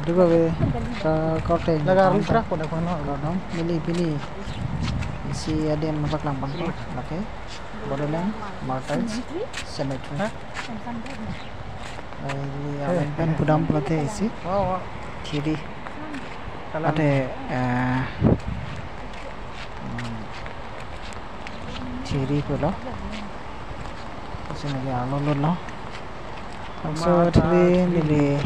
Kedua be kote Laga rusra ko na kono. dong pilih isi ada yang nampak lampang tuh oke Borderland Martins Cemetery ini awan pen pudam pelate isi Wow. kiri ada kiri pula sini dia alun lo so kiri ni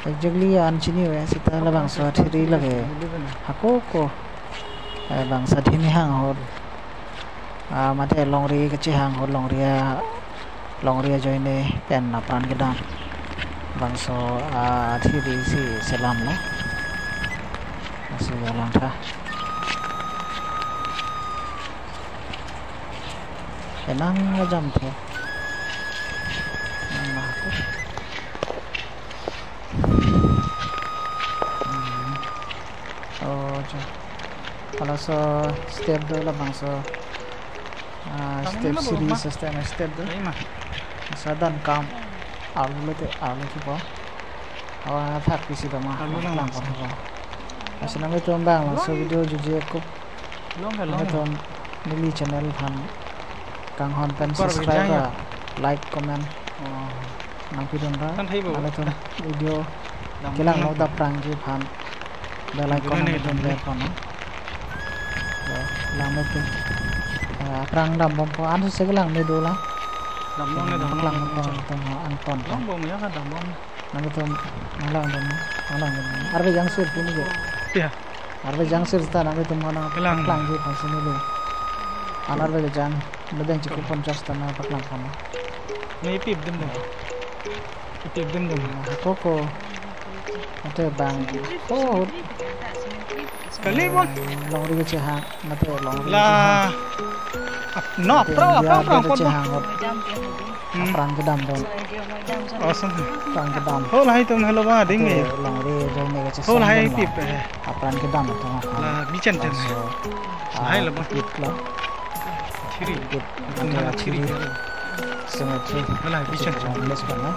exactly sini we sita labang so kiri lagi aku ko bangsa ini hang hor mate longri kecil hang hor longri aja ini pen napan gedang bangsa kiri si selam lo masih jalan kah enang jam tuh mana aku oh kalau so step dulu lah bang so step series step dulu sadan kam alu tu po awak tak kisi dama langsung po masih namanya tu bang langsung video jujur aku namanya tu mili channel kan kang hon pen subscribe like comment nang video dah ada tu video kilang mau dah perang je pan dah like comment tu dah pan lama tu perang dam bom po anu segelang ni dulu lah lang tu anton Long bom ya kan dam. nang tu malang arbe yang sur ni je Ya. arbe yang sur ta nang tu mana lang je pan sini lu anar be jang Medang cukup 50 tanah paklang sama. May ipip din mo. Koko. Mate bang. Oh. Sekali mo. Longri ke cehang. Mate longri. La. No, pro ko. Perang kedam dong. Awesome. Perang kedam. Oh lah itu hello ba ding ni. Longri jone ke cehang. Oh lah ipip. Perang kedam tu. La bican jan. Hai lah ipip lah. Ciri. Ada ciri. Cemetery. Lah bican jan. Les bana.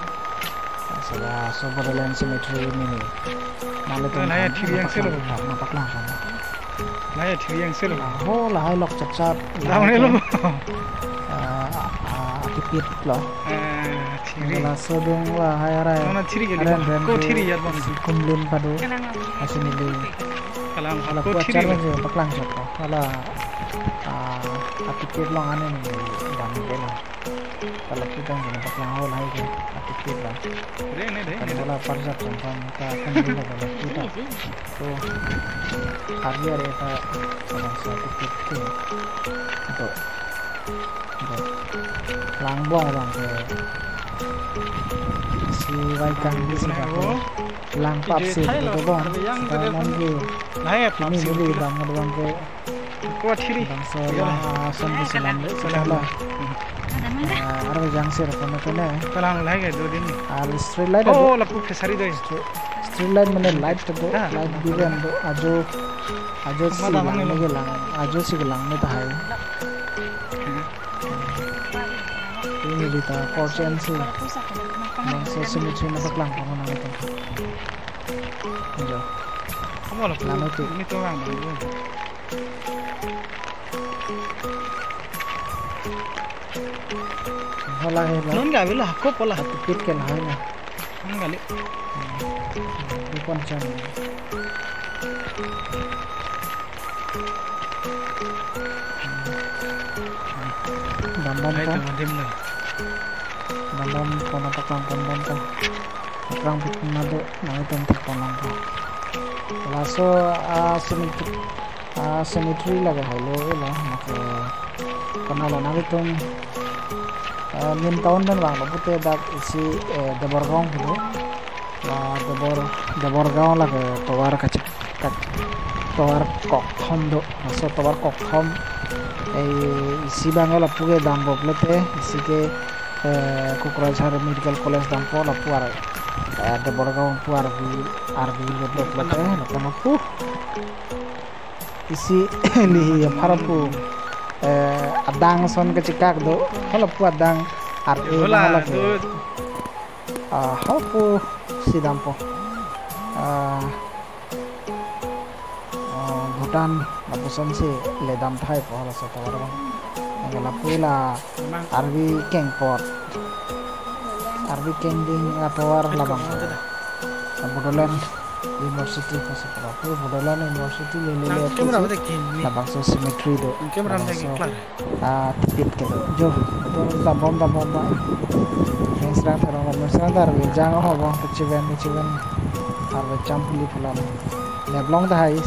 Salah Borderland Cemetery ini. Malu tu. Lah ya ciri yang selo. Nampak langsung. Lah ya ciri yang selo. Oh lah hai lok cat. Lah ni lo. Akipit lah. Ciri. Lah sodong lah hai rai. Mana ciri ke? Ko ciri ya bang. Kumlin padu. Asini li. Kalau ko ciri je paklang jat. Kalau akipit long ane ni dam ke lah. Kalau kita ni paklang hol hai ke akipit lah. Kalau parjat sampan ka kumlin lah kita. So hari hari kita sama akipit tu. Untuk langbong bang ke si Waikang di sini lang pap si itu bang nanti ini beli bang bang ke kuat ciri bang selang asam di selang lah arwah jangsir kena kalang lagi dua din street light oh lapu kesari doi street light mana light tu light biru tu ajo si lang ni lang ajo si lang ni tahai ini kita korsen sih bangsa cemetery na paklang kamu nang itu enjo kamu lah itu ini tu orang halah non enggak bila aku pola tipit kan hai na enggak li di konchan dambam dalam kono paklang kono paklang bikin madu nang itu untuk kono laso cemetery laga halo lah maka kono lah nang itu min tahun dan bang putih dak isi Deborgaon gitu lah Deborgaon laga tawar kacik tawar kokhom do so tawar kokhom isi bangala puge dam boblete isi ke Kokrajhar Medical College dampo la puar Deborgaon puar bi arbi boblete la kono pu isi li harapu adang son ke cikak do hala pu adang arbi hala how po sidam po Bhutan la puson si le dam thai po la sa tawar bang la pula arbi keng pot arbi keng ding atawar la bang Bodoland University ko sa po Bodoland University le la bang so symmetry do tipit ke jo to dabom ba mesra dar jang ho bang chiven arbe champuli pula leblong da hai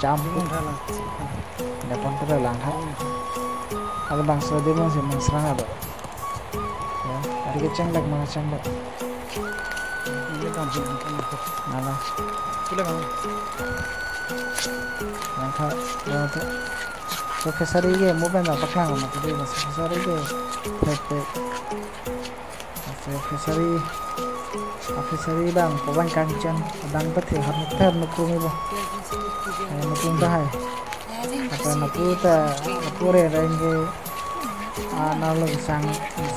jam lepon pada lang ha ada bangsa dia masih serang ada ya ada kecang lagi mana cang lagi nala langka ya tu so kesari ke mobil nak paklang mati dia masih kesari ke pepe kesari bang kawan kancang bang peti harus nukung ibu nukung dah apa nakuta nakure range analog sang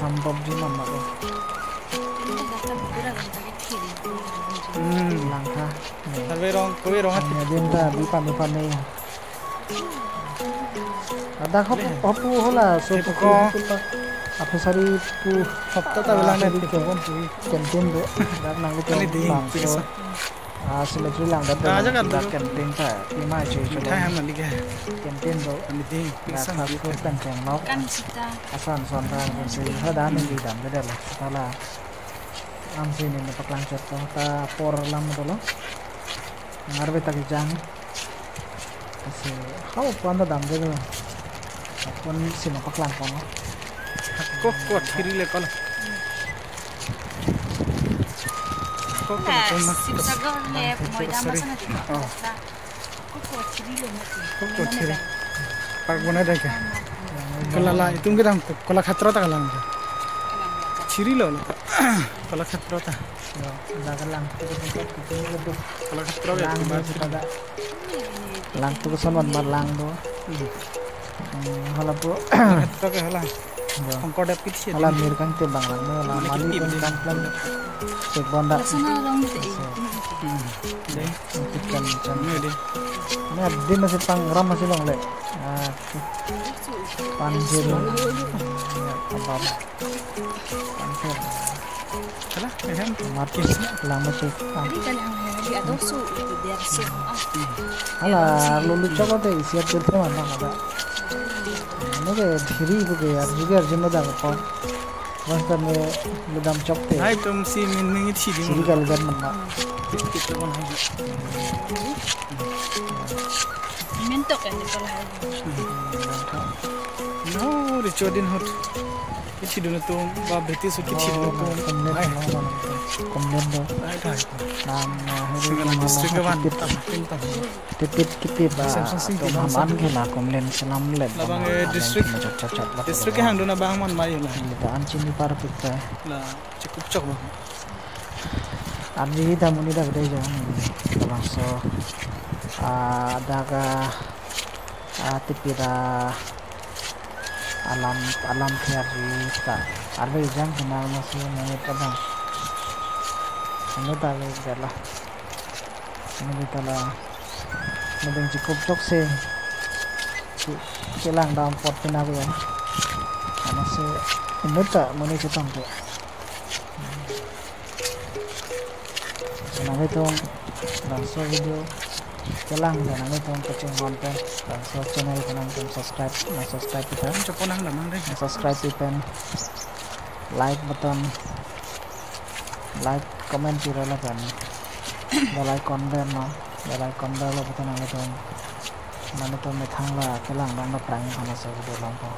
sambab di mama ko langka kowe rong hati dinta bipa me ada hopu hola so ko apa sari pu hafta ta bilang na ko kentin do dar nang ko bang so symmetry lang da kentin ta lima je kentin do na ko kan kang mau asan son ta se hada ni di dam da la sala am se ni paklang chat ta por lam do lo ngarbe ta jang se how panda dam de do pon se na paklang ko kok thiri le kala kok sipsagar le moida masana kok thiri pak bona da ke kala itung gedang kala khatra ta kala thiri lo kala khatra ta da kalang kala khatra ya lang tu ko son man lang do hala po khatra ke hala Angkor dapit sih. Alam mirkan te banglang no la mali pun kamplan se bonda. Sana rong de. Deh, Ikan cang. Ini Din masih pang ram masih long le. Panjir. Apa? Panjir. Salah, kan? Mati lang masih. Tadi kan ang di adosu itu biar sih. Ala lulu coba deh siap kerja mana ada. Nege dhiri ko yaar juga arjuna da ko wasta me ludam chokte Hai tum si min thi di siri gal gan manna kita kon hai Mentok kan di kolah. no ri chodin hot kichi dun tu ba beti su kichi dun tu komnen do ai thai nam singal district ban tam tipit kipip ba to haman ke na komnen salam le labang district ke hang duna bang man mai la ta anchini par pitta la cukup cok ba arji da muni da bedai jang bang so daga tipira alam khari ta arbe jang kenal masih menit kadang ini tali jala ini tala mending cukup cok sih silang dalam pot pinaku ya masih ini tak meni cetang tuh senang itu langsung video kelang dan nanti tuh kecil konten langsung channel kenang tuh subscribe kita coponang lamang deh subscribe kita like button like comment di relevan bel icon dan no bel icon dah lo button ang itu mana tuh metang lah kelang dong perang panas video lampu